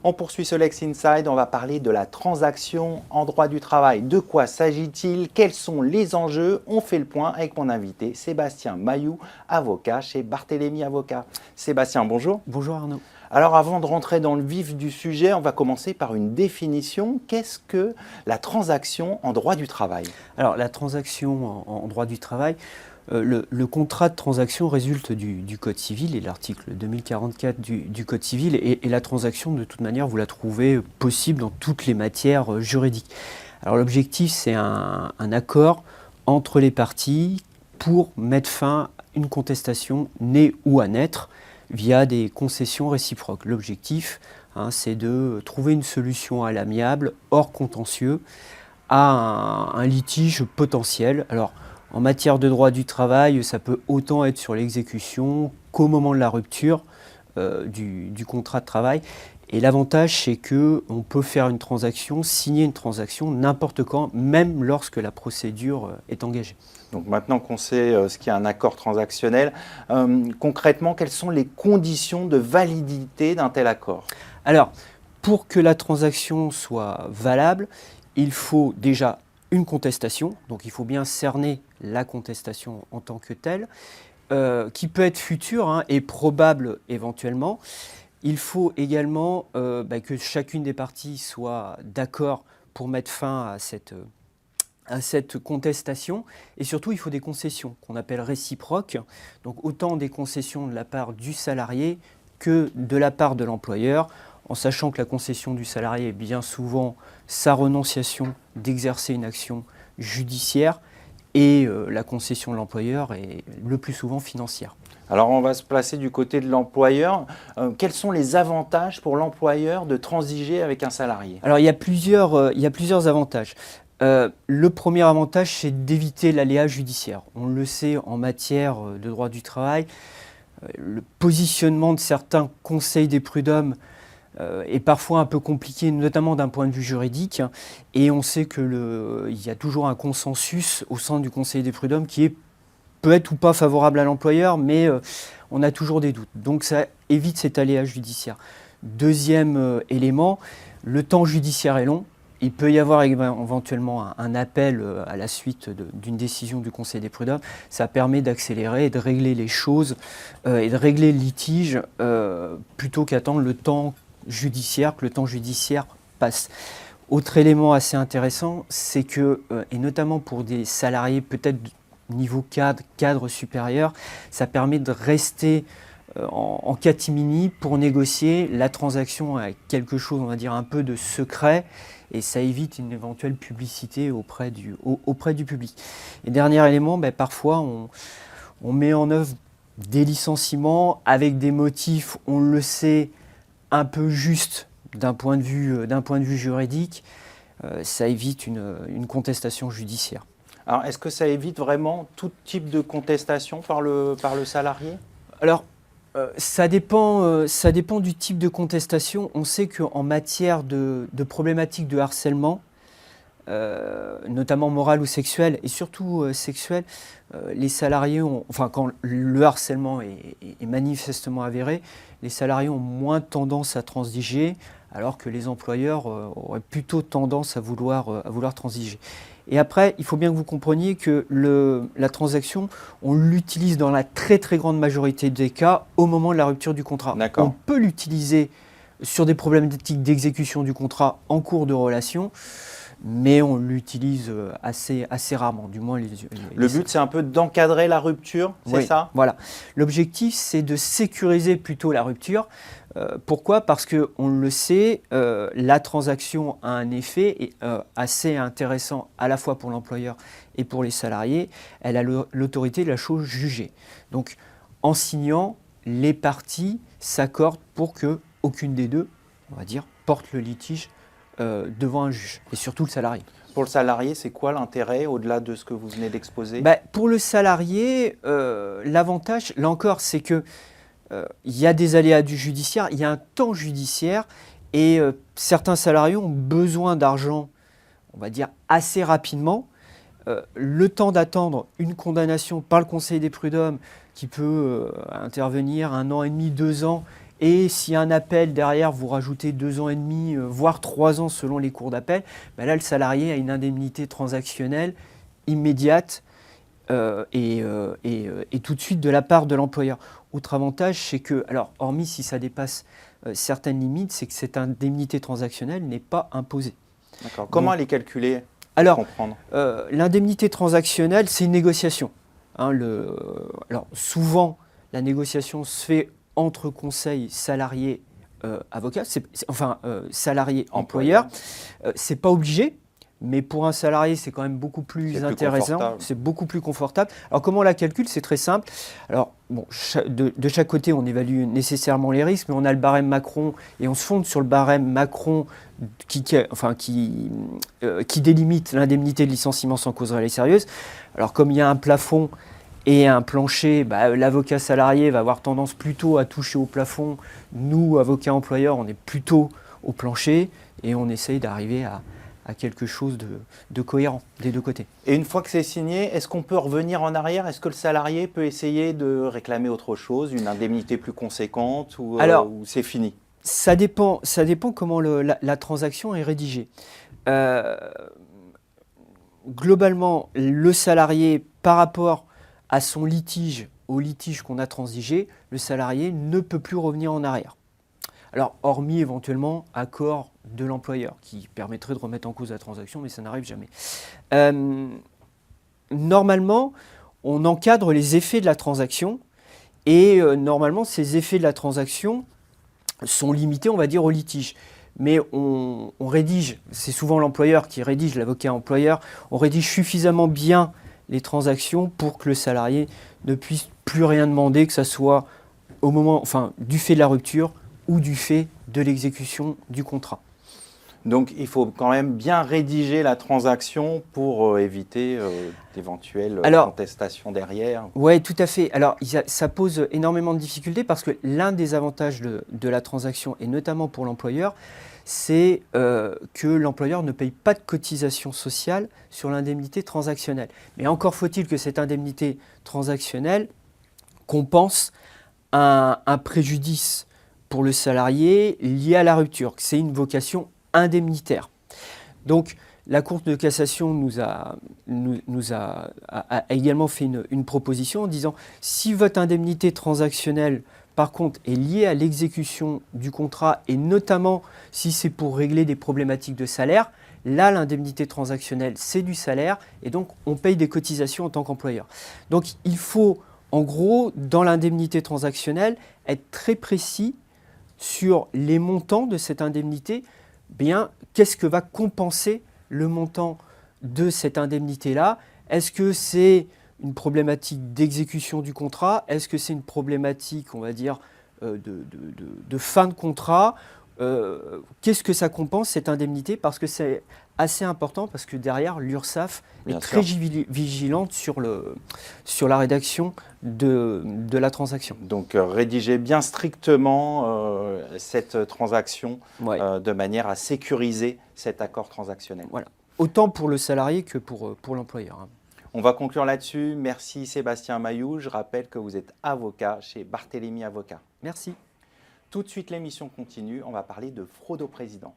On poursuit ce Lex Inside, on va parler de la transaction en droit du travail. De quoi s'agit-il? Quels sont les enjeux? On fait le point avec mon invité Sébastien Mailloux, avocat chez Barthélémy Avocat. Sébastien, bonjour. Bonjour Arnaud. Alors avant de rentrer dans le vif du sujet, on va commencer par une définition. Qu'est-ce que la transaction en droit du travail? Alors la transaction en droit du travail, le contrat de transaction résulte du Code civil et l'article 2044 du Code civil et la transaction de toute manière vous la trouvez possible dans toutes les matières juridiques. Alors l'objectif c'est un accord entre les parties pour mettre fin à une contestation née ou à naître via des concessions réciproques. L'objectif c'est de trouver une solution à l'amiable, hors contentieux, à un litige potentiel. Alors, en matière de droit du travail, ça peut autant être sur l'exécution qu'au moment de la rupture du contrat de travail. Et l'avantage, c'est qu'on peut faire une transaction, signer une transaction n'importe quand, même lorsque la procédure est engagée. Donc maintenant qu'on sait ce qu'est un accord transactionnel, concrètement, quelles sont les conditions de validité d'un tel accord? Alors, pour que la transaction soit valable, il faut déjà une contestation, donc il faut bien cerner la contestation en tant que telle, qui peut être future et probable éventuellement. Il faut également que chacune des parties soit d'accord pour mettre fin à cette contestation. Et surtout, il faut des concessions qu'on appelle réciproques, donc autant des concessions de la part du salarié que de la part de l'employeur, en sachant que la concession du salarié est bien souvent sa renonciation d'exercer une action judiciaire et la concession de l'employeur est le plus souvent financière. Alors on va se placer du côté de l'employeur. Quels sont les avantages pour l'employeur de transiger avec un salarié? Alors il y a plusieurs avantages. Le premier avantage, c'est d'éviter l'aléa judiciaire. On le sait en matière de droit du travail, le positionnement de certains conseils des prud'hommes est parfois un peu compliqué, notamment d'un point de vue juridique. Et on sait qu'il y a toujours un consensus au sein du conseil des prud'hommes qui peut être ou pas favorable à l'employeur, mais on a toujours des doutes. Donc ça évite cet aléa judiciaire. Deuxième élément, le temps judiciaire est long. Il peut y avoir éventuellement un appel à la suite d'une décision du Conseil des prud'hommes. Ça permet d'accélérer et de régler les choses et de régler le litige plutôt qu'attendre le temps judiciaire, que le temps judiciaire passe. Autre élément assez intéressant, c'est que, et notamment pour des salariés peut-être niveau cadre supérieur, ça permet de rester en catimini pour négocier la transaction avec quelque chose, on va dire, un peu de secret, et ça évite une éventuelle publicité auprès du public. Et dernier élément, parfois on met en œuvre des licenciements avec des motifs, on le sait, un peu justes d'un point de vue juridique. Ça évite une contestation judiciaire. Alors est-ce que ça évite vraiment tout type de contestation par le salarié? Alors, ça dépend du type de contestation. On sait qu'en matière de problématiques de harcèlement, notamment moral ou sexuel, et surtout sexuel, les salariés quand le harcèlement est manifestement avéré, les salariés ont moins tendance à transiger, alors que les employeurs auraient plutôt tendance à vouloir transiger. Et après, il faut bien que vous compreniez que la transaction, on l'utilise dans la très très grande majorité des cas au moment de la rupture du contrat. On peut l'utiliser sur des problématiques d'exécution du contrat en cours de relation, mais on l'utilise assez rarement, du moins Le but, c'est un peu d'encadrer la rupture, c'est ça? Voilà. L'objectif, c'est de sécuriser plutôt la rupture. Pourquoi? Parce qu'on le sait, la transaction a un effet assez intéressant à la fois pour l'employeur et pour les salariés. Elle a l'autorité de la chose jugée. Donc, en signant, les parties s'accordent pour qu'aucune des deux, on va dire, porte le litige devant un juge, et surtout le salarié. Pour le salarié, c'est quoi l'intérêt au-delà de ce que vous venez d'exposer? Pour le salarié, l'avantage, là encore, c'est que il y a des aléas du judiciaire, il y a un temps judiciaire, et certains salariés ont besoin d'argent, on va dire, assez rapidement. Le temps d'attendre une condamnation par le Conseil des prud'hommes qui peut intervenir 1 an et demi, 2 ans, et si un appel derrière, vous rajoutez 2 ans et demi, voire 3 ans selon les cours d'appel, ben là, le salarié a une indemnité transactionnelle immédiate et tout de suite de la part de l'employeur. Autre avantage, c'est que, alors hormis si ça dépasse certaines limites, c'est que cette indemnité transactionnelle n'est pas imposée. D'accord. Comment elle est calculée pour Alors, comprendre l'indemnité transactionnelle, c'est une négociation. Hein, alors, souvent, la négociation se fait entre conseil salarié avocat, salarié employeur. C'est pas obligé, mais pour un salarié, c'est quand même beaucoup plus intéressant, c'est beaucoup plus confortable. Alors, comment on la calcule? C'est très simple. Alors, bon, de chaque côté, on évalue nécessairement les risques, mais on a le barème Macron et on se fonde sur le barème Macron qui délimite l'indemnité de licenciement sans cause réelle et sérieuse. Alors, comme il y a un plafond et un plancher, l'avocat salarié va avoir tendance plutôt à toucher au plafond. Nous, avocats employeurs, on est plutôt au plancher et on essaye d'arriver à quelque chose de cohérent des deux côtés. Et une fois que c'est signé, est-ce qu'on peut revenir en arrière? Est-ce que le salarié peut essayer de réclamer autre chose, une indemnité plus conséquente ou c'est fini? Ça dépend comment la transaction est rédigée. Globalement, le salarié, par rapport à son litige, au litige qu'on a transigé, le salarié ne peut plus revenir en arrière. Alors, hormis éventuellement accord de l'employeur qui permettrait de remettre en cause la transaction, mais ça n'arrive jamais. Normalement, on encadre les effets de la transaction et normalement, ces effets de la transaction sont limités, on va dire, au litige. Mais on rédige, c'est souvent l'employeur qui rédige, l'avocat employeur, on rédige suffisamment bien les transactions pour que le salarié ne puisse plus rien demander, que ce soit au moment, du fait de la rupture ou du fait de l'exécution du contrat. Donc il faut quand même bien rédiger la transaction pour éviter d'éventuelles contestations derrière. Oui, tout à fait. Alors ça pose énormément de difficultés parce que l'un des avantages de la transaction, et notamment pour l'employeur, c'est que l'employeur ne paye pas de cotisation sociale sur l'indemnité transactionnelle. Mais encore faut-il que cette indemnité transactionnelle compense un préjudice pour le salarié lié à la rupture. C'est une vocation indemnitaire. Donc, la Cour de cassation nous a également fait une proposition en disant si votre indemnité transactionnelle, par contre, est liée à l'exécution du contrat et notamment si c'est pour régler des problématiques de salaire, là, l'indemnité transactionnelle, c'est du salaire et donc on paye des cotisations en tant qu'employeur. Donc, il faut, en gros, dans l'indemnité transactionnelle, être très précis sur les montants de cette indemnité. Bien, qu'est-ce que va compenser le montant de cette indemnité-là? Est-ce que c'est une problématique d'exécution du contrat? Est-ce que c'est une problématique, on va dire, de fin de contrat? Qu'est-ce que ça compense, cette indemnité? Parce que c'est assez important, parce que derrière, l'URSSAF est très vigilante sur la rédaction de la transaction. Donc rédiger bien strictement cette transaction de manière à sécuriser cet accord transactionnel. Voilà. Autant pour le salarié que pour l'employeur. Hein. On va conclure là-dessus. Merci Sébastien Mailloux. Je rappelle que vous êtes avocat chez Barthélémy Avocats. Merci. Tout de suite, l'émission continue. On va parler de fraude au président.